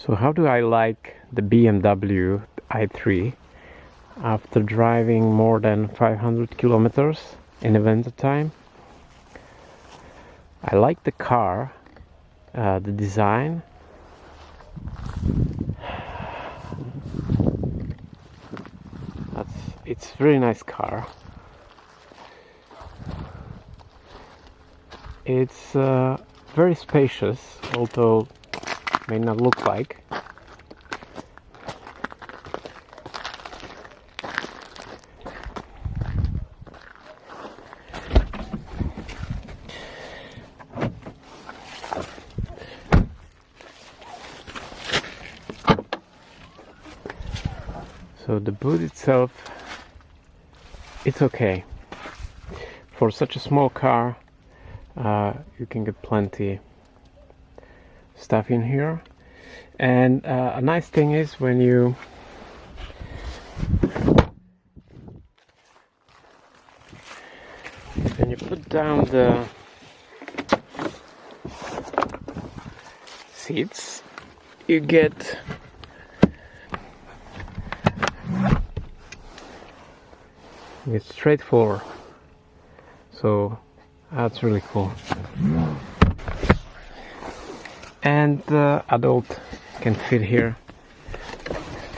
So how do I like the BMW i3 after driving more than 500 kilometers in the winter time? I like the car, the design. It's a very nice car. It's very spacious, although may not look like. So the boot itself, it's okay. For such a small car, you can get plenty stuff in here. And a nice thing is when you put down the seats, you get it's straight floor, so that's really cool. And the adult can fit here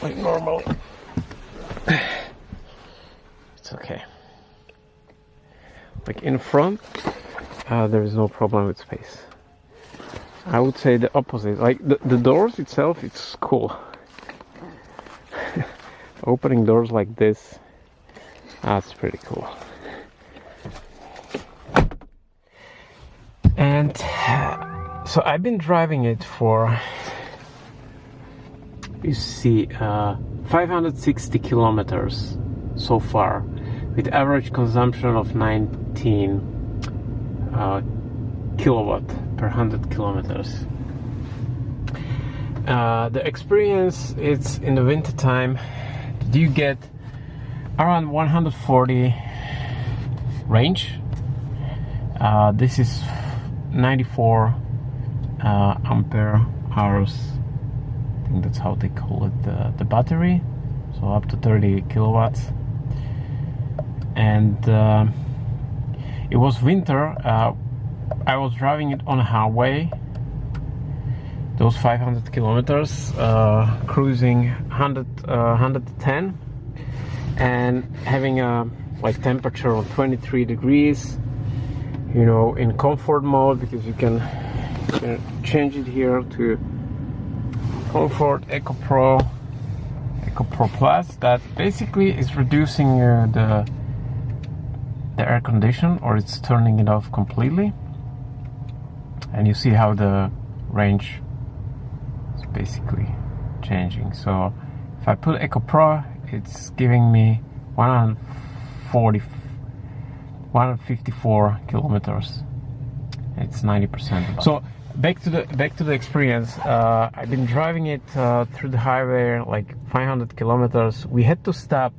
like normal. It's okay. Like in front, there is no problem with space. I would say the opposite. Like the doors itself, it's cool. Opening doors like this, that's pretty cool. And so I've been driving it for, you see, 560 kilometers so far, with average consumption of 19 kilowatt per 100 kilometers. The experience, it's in the winter time, you get around 140 range. This is 94 ampere hours. I think that's how they call it, the battery. So up to 30 kilowatts. And it was winter. I was driving it on a highway, those 500 kilometers, cruising 110 and having a like temperature of 23 degrees, you know, in comfort mode, because you can change it here to Comfort Eco Pro Plus. That basically is reducing the air condition, or it's turning it off completely. And you see how the range is basically changing. So if I put Eco Pro, it's giving me 154 kilometers. It's 90%. So back to the experience. I've been driving it through the highway like 500 kilometers. We had to stop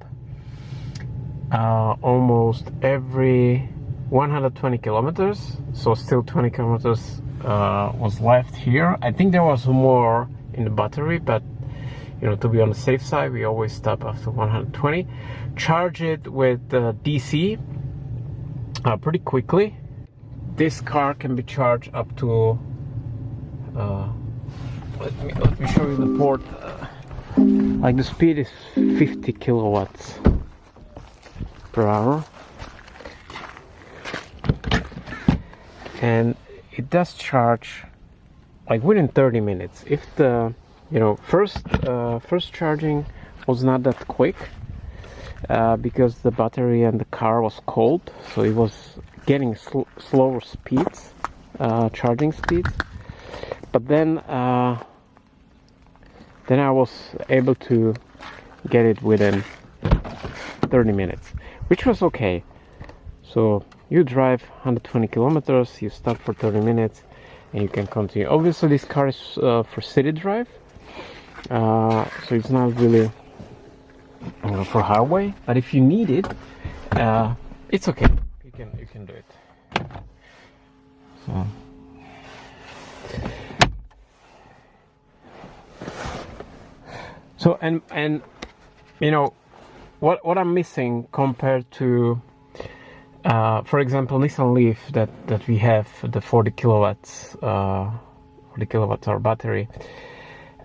almost every 120 kilometers. So still 20 kilometers was left here. I think there was more in the battery, but you know, to be on the safe side, we always stop after 120. Charge it with DC pretty quickly. This car can be charged up to let me show you the port. Like the speed is 50 kilowatts per hour, and it does charge like within 30 minutes. If the first charging was not that quick, because the battery and the car was cold, so it was getting slower speeds, charging speeds. But then I was able to get it within 30 minutes, which was okay. So you drive 120 kilometers, you stop for 30 minutes, and you can continue. Obviously, this car is for city drive, so it's not really for highway. But if you need it, it's okay. You can do it. So So and you know what I'm missing compared to for example Nissan Leaf that we have the 40 kilowatts 40 kilowatt hour battery.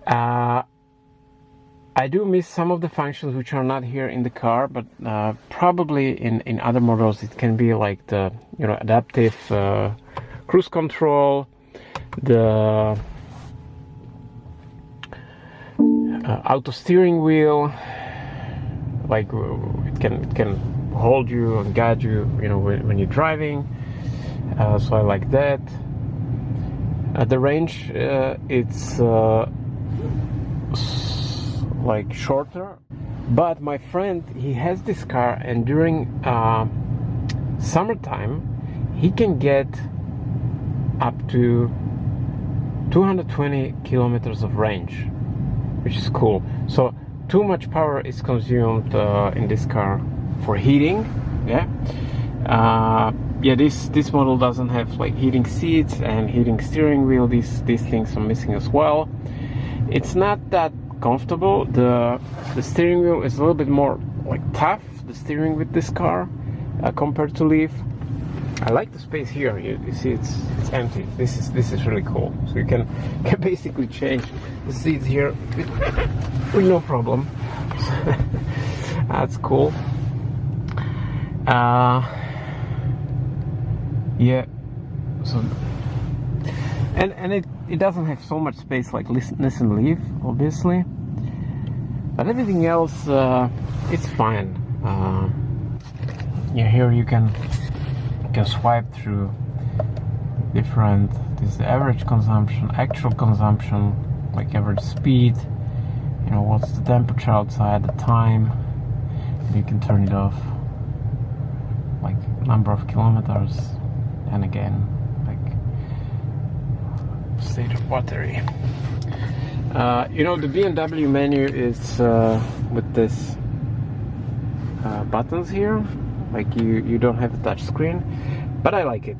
I do miss some of the functions which are not here in the car, but probably in other models it can be like the adaptive cruise control, the auto steering wheel, like it can hold you and guide you, when you're driving. So I like that. The range, it's like shorter, but my friend, he has this car, and during summertime he can get up to 220 kilometers of range, which is cool. So too much power is consumed in this car for heating. This model doesn't have like heating seats and heating steering wheel. These things are missing as well. It's not that comfortable. The steering wheel is a little bit more like tough, the steering with this car, compared to Leaf. I like the space here. You see it's empty. This is really cool. So you can basically change the seats here with no problem. That's cool. Yeah. So and it doesn't have so much space like Nissan Leaf, obviously, but everything else it's fine. Here you can swipe through different. This is the average consumption, actual consumption, like average speed. What's the temperature outside, the time. You can turn it off, like number of kilometers, and again like state of battery. The BMW menu is with this buttons here. Like you don't have a touch screen, but I like it.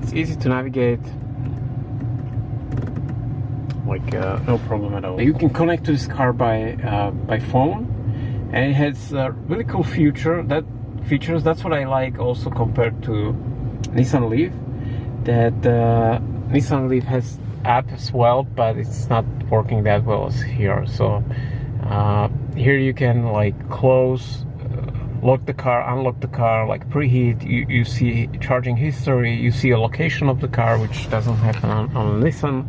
It's easy to navigate, like no problem at all. You can connect to this car by phone, and it has really cool features. That's what I like also compared to Nissan Leaf. That Nissan Leaf has app as well, but it's not working that well as here. So here you can like close, lock the car, unlock the car, like preheat. You see charging history. You see a location of the car, which doesn't happen on Nissan.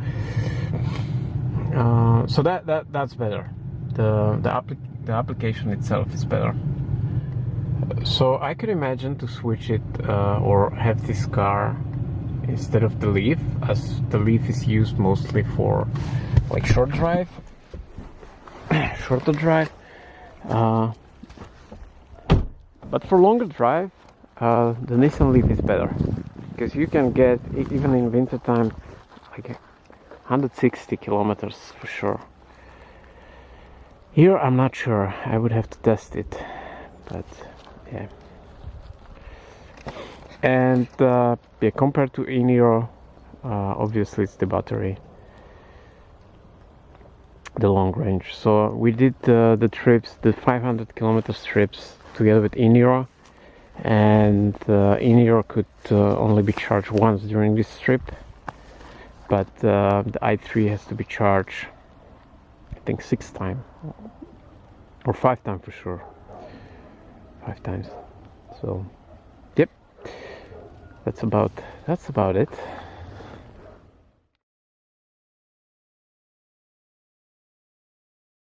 So that's better. The application itself is better. So I could imagine to switch it or have this car instead of the Leaf, as the Leaf is used mostly for like shorter drive. But for longer drive, the Nissan Leaf is better, because you can get, even in winter time, like 160 kilometers for sure. Here I'm not sure, I would have to test it, but yeah. And compared to in-euro, obviously it's the battery, the long range. So we did the trips, the 500 kilometers trips together with in-euro, and in-euro could only be charged once during this trip, but the i3 has to be charged, I think 6 times or 5 times for sure. 5 times. So yep, that's about it.